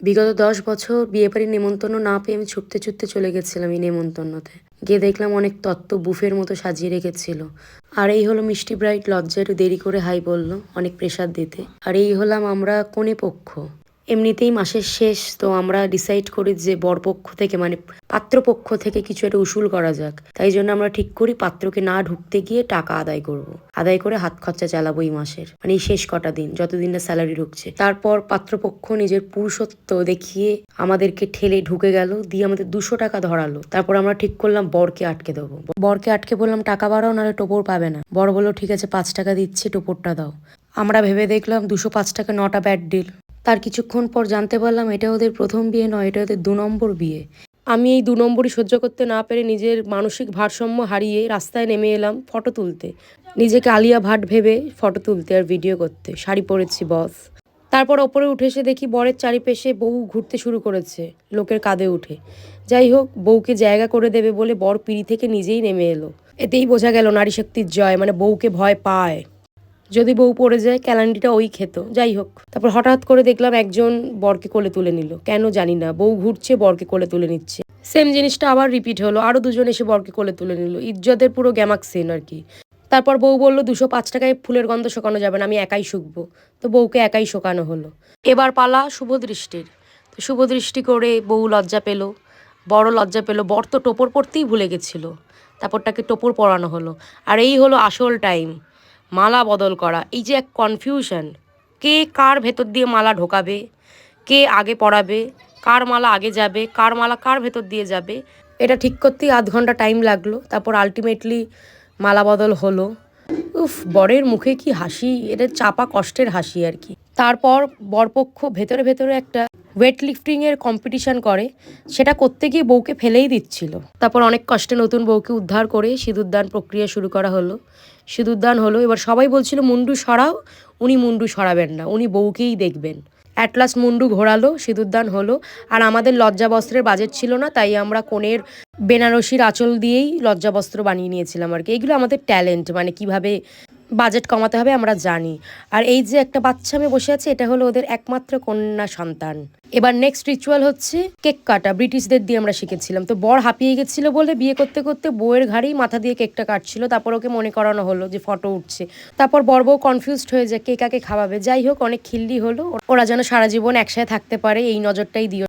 বিগত ১০ বছর বিয়েবাড়ির নেমন্তন্ন না পেয়ে আমি ছুটতে ছুটতে চলে গেছিলাম এই নেমন্তন্নতে। গিয়ে দেখলাম অনেক তত্ত্ব বুফের মতো সাজিয়ে রেখেছিল। আর এই হলো মিষ্টি ব্রাইড, লজ্জা একটু দেরি করে হাই বলল, অনেক প্রেশার দিতে। আর এই হলাম আমরা কনে পক্ষ। এমনিতেই মাসের শেষ, তো আমরা ডিসাইড করি যে বরপক্ষ থেকে মানে পাত্রপক্ষ থেকে কিছু একটা উসুল করা যাক। তাই জন্য আমরা ঠিক করি পাত্রকে না ঢুকতে গিয়ে টাকা আদায় করব। আদায় করে হাত খরচা চালাবো এই মাসের, মানে এই শেষ কটা দিন যতদিন না স্যালারি ঢুকছে। তারপর পাত্রপক্ষ নিজের পুরুষত্ব দেখিয়ে আমাদেরকে ঠেলে ঢুকে গেল, দিয়ে আমাদের 200 টাকা ধরালো। তারপর আমরা ঠিক করলাম বরকে আটকে দেবো। বরকে আটকে বললাম টাকা বাড়াও, নাহলে টোপর পাবে না। বর বললো ঠিক আছে 5 টাকা দিচ্ছি, টোপরটা দাও। আমরা ভেবে দেখলাম 205 টাকা নটা ব্যাড ডিল। তার কিছুক্ষণ পর জানতে পারলাম এটা ওদের প্রথম বিয়ে নয়, এটা ওদের 2 নম্বর বিয়ে। আমি এই 2 নম্বরই সহ্য করতে না পেরে নিজের মানসিক ভারসাম্য হারিয়ে রাস্তায় নেমে এলাম ফটো তুলতে। নিজেকে আলিয়া ভাট ভেবে ফটো তুলতে আর ভিডিও করতে। শাড়ি পরেছি বস। তারপর ওপরে উঠে এসে দেখি বরের চারিপাশে বউ ঘুরতে শুরু করেছে লোকের কাঁধে উঠে। যাই হোক, বউকে জায়গা করে দেবে বলে বর পিঁড়ি থেকে নিজেই নেমে এলো। এতেই বোঝা গেল নারী শক্তির জয়, মানে বউকে ভয় পায়। যদি বউ পড়ে যায় ক্যালান্ডিটা ওই খেত। যাই হোক, তারপর হঠাৎ করে দেখলাম একজন বরকে কোলে তুলে নিল, কেন জানি না। বউ ঘুরছে, বরকে কোলে তুলে নিচ্ছে। সেম জিনিসটা আবার রিপিট হলো, আরো দুজন এসে বরকে কোলে তুলে নিল। ইজ্জতের পুরো গ্যামাক সিন আর কি। তারপর বউ বলল 205 টাকায় ফুলের গন্ধ শোকানো যাবে না, আমি একাই শুকবো। তো বউকে একাই শোকানো হলো। এবার পালা শুভ দৃষ্টির। তো শুভ দৃষ্টি করে বউ লজ্জা পেল, বড় লজ্জা পেল। বর তো টোপর পরতেই ভুলে গেছিল, তারপর তাকে টোপর পরানো হলো। আর এই হলো আসল টাইম, মালা বদল করা। এই যে এক কনফিউশন, কে কার ভেতর দিয়ে মালা ঢোকাবে, কে আগে পরাবে, কার মালা আগে যাবে, কার মালা কার ভেতর দিয়ে যাবে, এটা ঠিক করতেই আধ ঘন্টা টাইম লাগলো। তারপর আলটিমেটলি মালা বদল হলো। উফ, বরের মুখে কি হাসি, এটা চাপা কষ্টের হাসি আর কি। তারপর বরপক্ষ ভেতরে ভেতরে একটা ওয়েট লিফটিংয়ের কম্পিটিশান করে, সেটা করতে গিয়ে বউকে ফেলেই দিচ্ছিল। তারপর অনেক কষ্টে নতুন বউকে উদ্ধার করে সিঁদুরদান প্রক্রিয়া শুরু করা হলো। সিঁদুরদান হলো, এবার সবাই বলছিল মুন্ডু সরাও। উনি মুন্ডু সরাবেন না, উনি বউকেই দেখবেন। অ্যাট লাস্ট মুন্ডু ঘোরালো, সিঁদুরদান হলো। আর আমাদের লজ্জা বস্ত্রের বাজেট ছিল না, তাই আমরা কনের বেনারসির আঁচল দিয়েই লজ্জা বস্ত্র বানিয়ে নিয়েছিলাম আর কি। এইগুলো আমাদের ট্যালেন্ট, মানে কিভাবে বাজেট কমাতে হবে আমরা জানি। আর এই যে একটা বাচ্চা মেয়ে বসে আছে, এটা হলো ওদের একমাত্র কন্যা সন্তান। এবার নেক্সট রিচুয়াল হচ্ছে কেক কাটা। ব্রিটিশদের দিয়ে আমরা শিখেছিলাম। তো বর হাঁপিয়ে গেছিল বলে বিয়ে করতে করতে বউয়ের ঘাড়েই মাথা দিয়ে কেকটা কাটছিল। তারপর ওকে মনে করানো হলো যে ফটো উঠছে। তারপর বর বউ কনফিউজড হয়ে যায় কে কাকে খাওয়াবে। যাই হোক, অনেক খিল্লি হলো। ওরা যেন সারা জীবন একসাথে থাকতে পারে এই নজরটাই দিও।